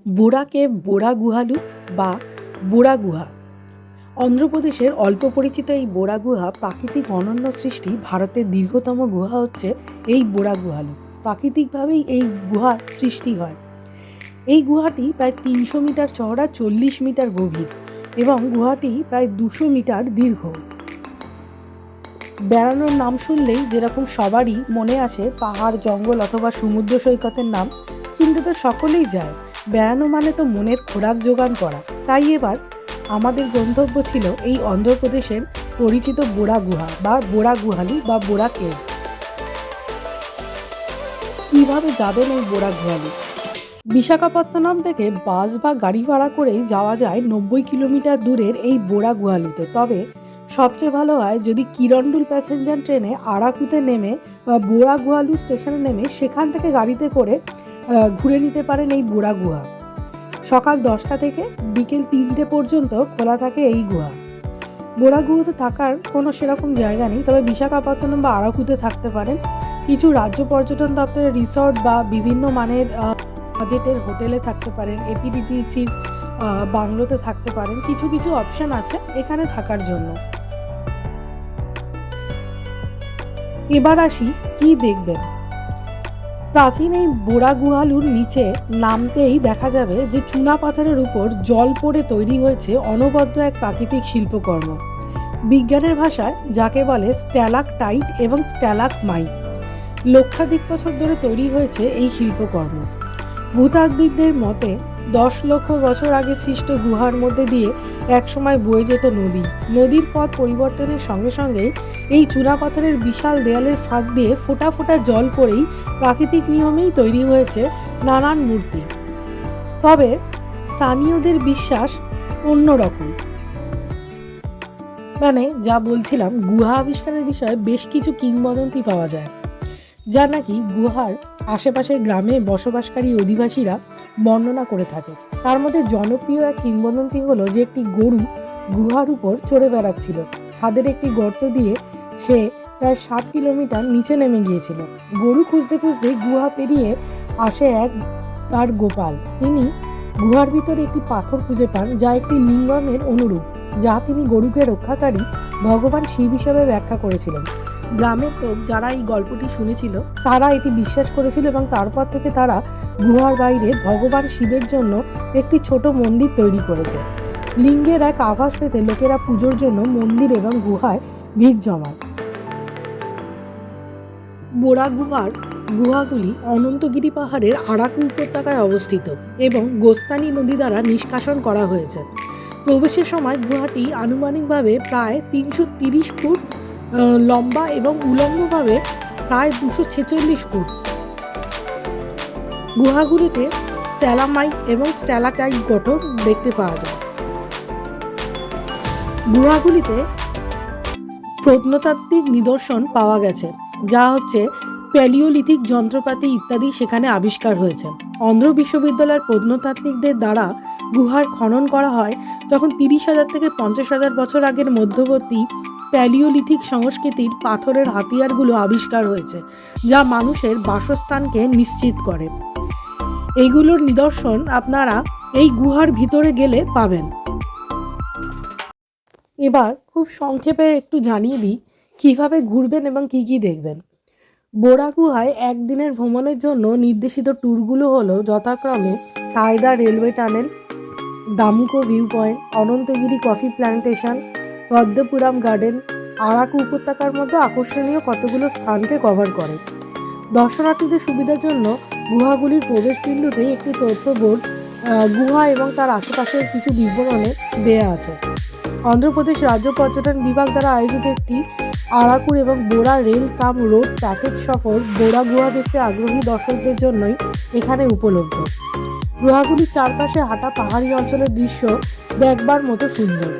বোরা cave, বোরা গুহালু বা বোরা গুহা। অন্ধ্রপ্রদেশের অল্প পরিচিত এই বোরা গুহা প্রাকৃতিক অনন্য সৃষ্টি। ভারতের দীর্ঘতম গুহা হচ্ছে এই বোরা গুহালু। প্রাকৃতিকভাবেই এই গুহার সৃষ্টি হয়। এই গুহাটি প্রায় 300 মিটার চওড়া, 40 মিটার গভীর এবং গুহাটি প্রায় 200 মিটার দীর্ঘ। বেড়ানোর নাম শুনলেই যেরকম সবারই মনে আসে পাহাড়, জঙ্গল অথবা সমুদ্র সৈকতের নাম, কিন্তু তো সকলেই যায়। বেড়ানো মানে তো মনের খোরাক জোগাড় করা। তাই এবার আমাদের গন্তব্য ছিল এই অন্ধ্রপ্রদেশের পরিচিত বোরা গুহা বা বোরা গুহালু বা বোরা কেভ। কিভাবে যাবেন এই বোরা গুহালু? বিশাখাপত্তনম থেকে বাস বা গাড়ি ভাড়া করেই যাওয়া যায় 90 কিলোমিটার দূরের এই বোরা গুহালুতে। তবে সবচেয়ে ভালো হয় যদি কিরণডুল প্যাসেঞ্জার ট্রেনে আরাকুতে নেমে বা বোরা গুহালু স্টেশনে নেমে সেখান থেকে গাড়িতে করে ঘুরে নিতে পারেন এই বোরা গুহা। সকাল 10টা থেকে বিকেল 3টে পর্যন্ত খোলা থাকে এই গুহা। বোরা গুহাতে থাকার কোনো সেরকম জায়গা নেই, তবে বিশাখাপত্তনম বা আরাকুতে থাকতে পারেন। কিছু রাজ্য পর্যটন দপ্তরের রিসর্ট বা বিভিন্ন মানের বাজেটের হোটেলে থাকতে পারেন, এপিডিটিসির বাংলোতে থাকতে পারেন। কিছু কিছু অপশন আছে এখানে থাকার জন্য। এবার আসি কি দেখবেন। প্রাচীন এই বোরা গুহালুর নিচে নামতেই দেখা যাবে যে চুনা পাথরের উপর জল পড়ে তৈরি হয়েছে অনবদ্য এক প্রাকৃতিক শিল্পকর্ম। বিজ্ঞানের ভাষায় যাকে বলে স্ট্যালাকটাইট এবং স্ট্যালাকমাইট। লক্ষাধিক বছর ধরে তৈরি হয়েছে এই শিল্পকর্ম। ভূতাত্ত্বিকদের মতে 10 লক্ষ বছর আগে সৃষ্ট গুহার মধ্যে দিয়ে একসময় বয়ে যেত নদী। নদীর পথ পরিবর্তনের সঙ্গে সঙ্গে এই চুনাপাথরের বিশাল দেয়ালের ফাঁক দিয়ে ফোঁটা ফোঁটা জল পড়েই প্রাকৃতিক নিয়মেই তৈরি হয়েছে নানান মূর্তি। তবে স্থানীয়দের বিশ্বাস অন্যরকম। মানে যা বলছিলাম, গুহা আবিষ্কারের বিষয়ে বেশ কিছু কিংবদন্তি পাওয়া যায়, যা নাকি গুহার আশেপাশের গ্রামে বসবাসকারী অধিবাসীরা বর্ণনা করে থাকে। তার মধ্যে জনপ্রিয় এক কিংবদন্তি হলো যে একটি গরু গুহার উপর চড়ে বেড়াচ্ছিল। ছাদের একটি গর্ত দিয়ে সে প্রায় 7 কিলোমিটার নিচে নেমে গিয়েছিল। গরু খুঁজতে খুঁজতে গুহা পেরিয়ে আসে এক তার গোপাল। তিনি গুহার ভিতরে একটি পাথর খুঁজে পান যা একটি লিঙ্গমের অনুরূপ, যা তিনি গরুকে রক্ষাকারী ভগবান শিব হিসাবে ব্যাখ্যা করেছিলেন। গ্রামের লোক যারা এই গল্পটি শুনেছিল তারা এটি বিশ্বাস করেছিল এবং তারপর থেকে তারা গুহার বাইরে ভগবান শিবের জন্য একটি ছোট মন্দির তৈরি করেছে। লিঙ্গের এক আভাস পেতে লোকেরা পুজোর জন্য মন্দির এবং গুহায় ভিড় জমায়। বোরা গুহার গুহাগুলি অনন্তগিরি পাহাড়ের আরাকু উপত্যকায় অবস্থিত এবং গোস্তানি নদী দ্বারা নিষ্কাশন করা হয়েছে। প্রবেশের সময় গুহাটি আনুমানিকভাবে প্রায় 330 ফুট লম্বা এবং উলম্বভাবে প্রায় 246 ফুট। গুহাগুলিতে স্ট্যালামাইট এবং স্ট্যালাকাইট গঠন দেখতে পাওয়া যায়। গুহাগুলিতে প্রত্নতাত্ত্বিক নিদর্শন পাওয়া গেছে, যা হচ্ছে প্যালিওলিথিক যন্ত্রপাতি ইত্যাদি সেখানে আবিষ্কার হয়েছে। অন্ধ্র বিশ্ববিদ্যালয়ের প্রত্নতাত্ত্বিকদের দ্বারা গুহার খনন করা হয় যখন 30,000 থেকে 50,000 বছর আগের মধ্যবর্তী প্যালিওলিথিক সংস্কৃতির পাথরের হাতিয়ারগুলো আবিষ্কার হয়েছে, যা মানুষের বাসস্থানকে নিশ্চিত করে। এইগুলোর নিদর্শন আপনারা এই গুহার ভিতরে গেলে পাবেন। এবার খুব সংক্ষেপে একটু জানিয়ে দিই কীভাবে ঘুরবেন এবং কি কি দেখবেন। বোরা গুহায় একদিনের ভ্রমণের জন্য নির্দেশিত ট্যুরগুলো হলো যথাক্রমে কায়দা railway tunnel, Damuku view point, Ananthagiri coffee plantation, Padmapuram garden. Araku উপত্যকার মধ্যে আকর্ষণীয় কতগুলো স্থানকে কভার করে। দর্শনার্থীদের সুবিধার জন্য গুহাগুলির প্রবেশ বিন্দুতেই একটি তথ্য বোর্ড গুহা এবং তার আশেপাশের কিছু বিবরণে দেয়া আছে। অন্ধ্রপ্রদেশ রাজ্য পর্যটন বিভাগ দ্বারা আয়োজিত একটি আরাকুর এবং বোরা রেল কাম রোড প্যাকেজ সফর বোরা গুহা দেখতে আগ্রহী দর্শকদের জন্যই এখানে উপলব্ধ। গুহাগুলির চারপাশে হাঁটা পাহাড়ি অঞ্চলের দৃশ্য দেখবার মতো সুন্দর।